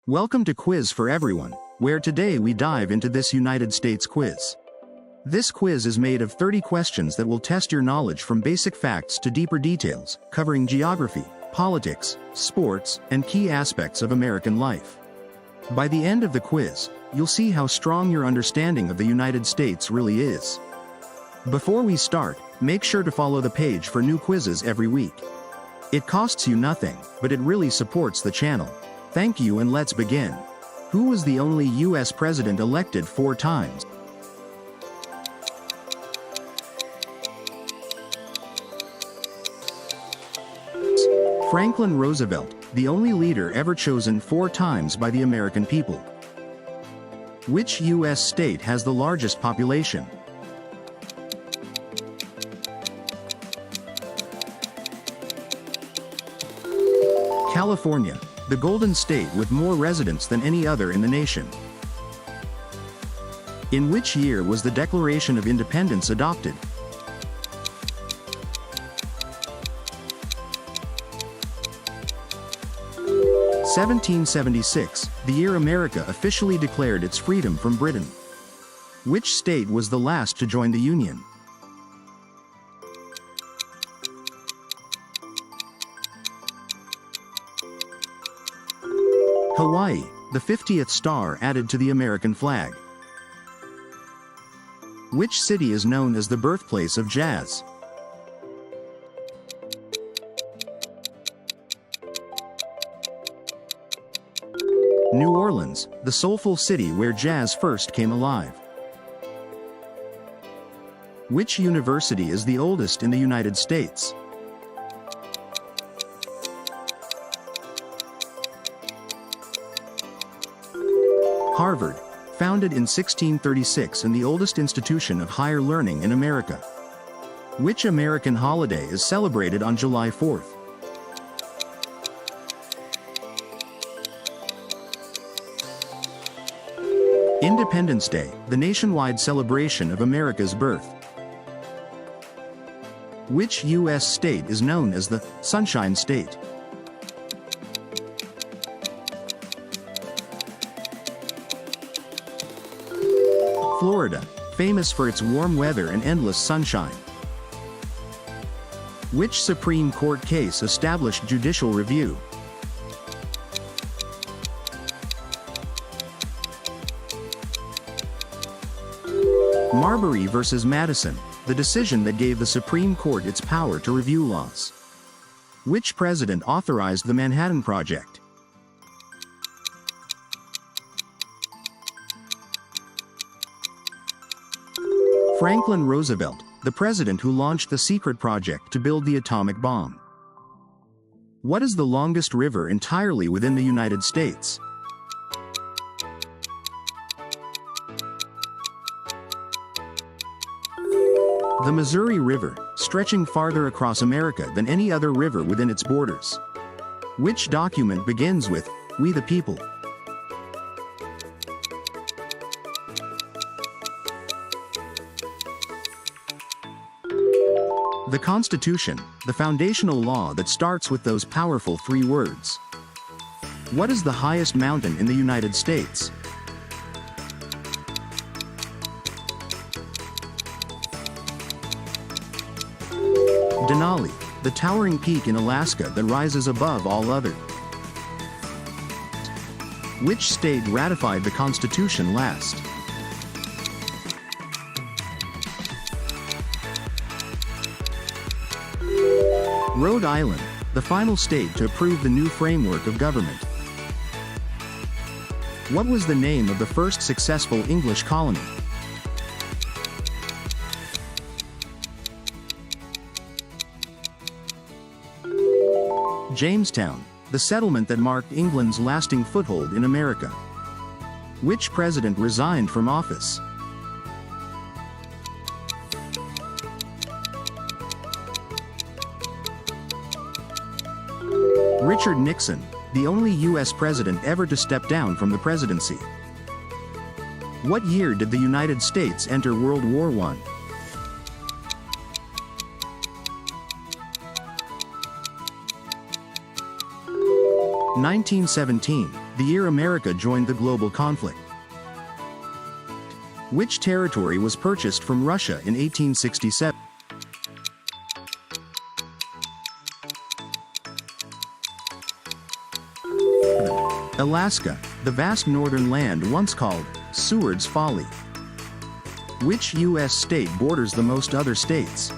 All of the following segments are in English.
Welcome to Quiz for Everyone, where today we dive into this United States quiz. This quiz is made of 30 questions that will test your knowledge from basic facts to deeper details, covering geography, politics, sports, and key aspects of American life. By the end of the quiz, you'll see how strong your understanding of the United States really is. Before we start, make sure to follow the page for new quizzes every week. It costs you nothing, but it really supports the channel. Thank you, and let's begin. Who was the only U.S. president elected 4 times? Franklin Roosevelt, the only leader ever chosen 4 times by the American people. Which U.S. state has the largest population? California, the Golden State with more residents than any other in the nation. In which year was the Declaration of Independence adopted? (1776), the year America officially declared its freedom from Britain. Which state was the last to join the Union? Hawaii, the 50th star added to the American flag. Which city is known as the birthplace of jazz? New Orleans, the soulful city where jazz first came alive. Which university is the oldest in the United States? Harvard, founded in 1636 and the oldest institution of higher learning in America. Which American holiday is celebrated on July 4th? Independence Day, the nationwide celebration of America's birth. Which U.S. state is known as the Sunshine State? Florida, famous for its warm weather and endless sunshine. Which Supreme Court case established judicial review? Marbury versus Madison, the decision that gave the Supreme Court its power to review laws. Which president authorized the Manhattan Project? Franklin Roosevelt, the president who launched the secret project to build the atomic bomb. What is the longest river entirely within the United States? The Missouri River, stretching farther across America than any other river within its borders. Which document begins with, "We the people"? The Constitution, the foundational law that starts with those powerful 3 words. What is the highest mountain in the United States? Denali, the towering peak in Alaska that rises above all other. Which state ratified the Constitution last? Rhode Island, the final state to approve the new framework of government. What was the name of the first successful English colony? Jamestown, the settlement that marked England's lasting foothold in America. Which president resigned from office? Richard Nixon, the only U.S. president ever to step down from the presidency. What year did the United States enter World War I? 1917, The year America joined the global conflict. Which territory was purchased from Russia in 1867? Alaska, the vast northern land once called Seward's Folly. Which U.S. state borders the most other states?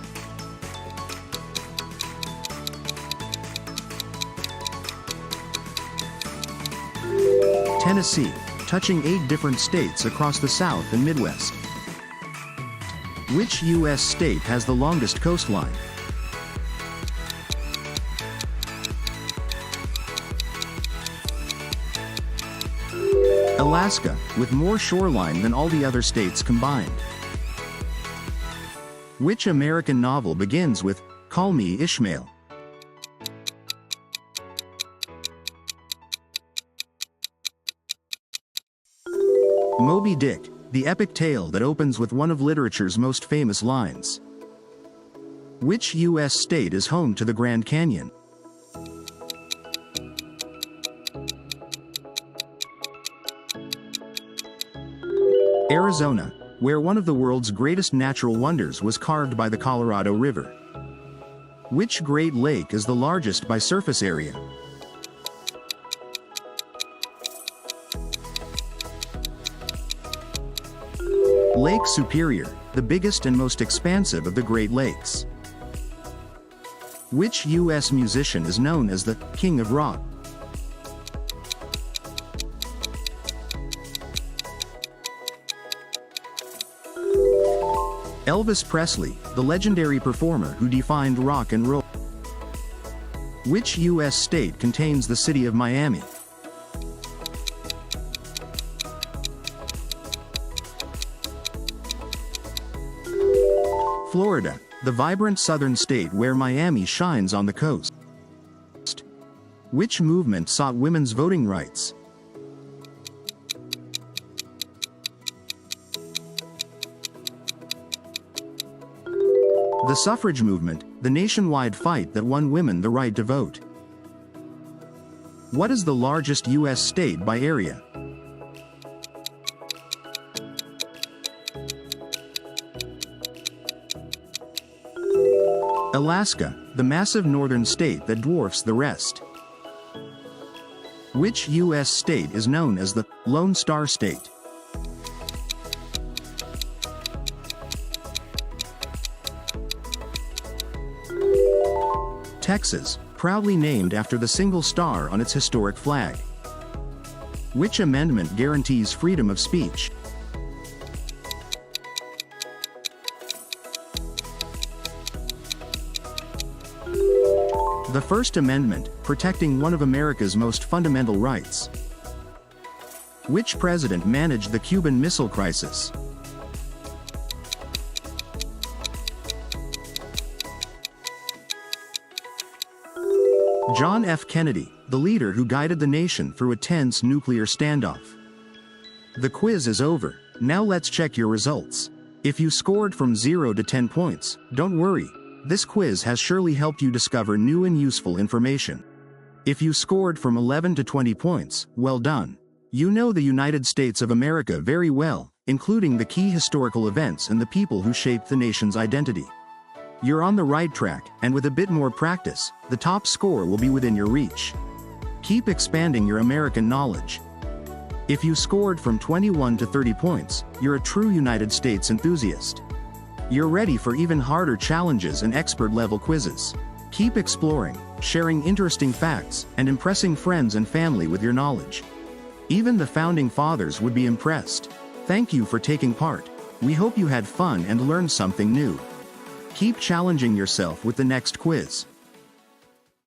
Tennessee, touching 8 different states across the South and Midwest. Which U.S. state has the longest coastline? Alaska, with more shoreline than all the other states combined. Which American novel begins with, "Call me Ishmael"? Moby Dick, the epic tale that opens with one of literature's most famous lines. Which U.S. state is home to the Grand Canyon? Arizona, where one of the world's greatest natural wonders was carved by the Colorado River. Which Great Lake is the largest by surface area? Lake Superior, the biggest and most expansive of the Great Lakes. Which U.S. musician is known as the King of Rock? Elvis Presley, the legendary performer who defined rock and roll. Which U.S. state contains the city of Miami? Florida, the vibrant southern state where Miami shines on the coast. Which movement sought women's voting rights? The suffrage movement, the nationwide fight that won women the right to vote. What is the largest U.S. state by area? Alaska, the massive northern state that dwarfs the rest. Which U.S. state is known as the Lone Star State? Texas, proudly named after the single star on its historic flag. Which amendment guarantees freedom of speech? The First Amendment, protecting one of America's most fundamental rights. Which president managed the Cuban Missile Crisis? John F. Kennedy, the leader who guided the nation through a tense nuclear standoff. The quiz is over. Now let's check your results. If you scored from 0 to 10 points, don't worry. This quiz has surely helped you discover new and useful information. If you scored from 11 to 20 points, well done. You know the United States of America very well, including the key historical events and the people who shaped the nation's identity. You're on the right track, and with a bit more practice, the top score will be within your reach. Keep expanding your American knowledge. If you scored from 21 to 30 points, you're a true United States enthusiast. You're ready for even harder challenges and expert-level quizzes. Keep exploring, sharing interesting facts, and impressing friends and family with your knowledge. Even the founding fathers would be impressed. Thank you for taking part. We hope you had fun and learned something new. Keep challenging yourself with the next quiz.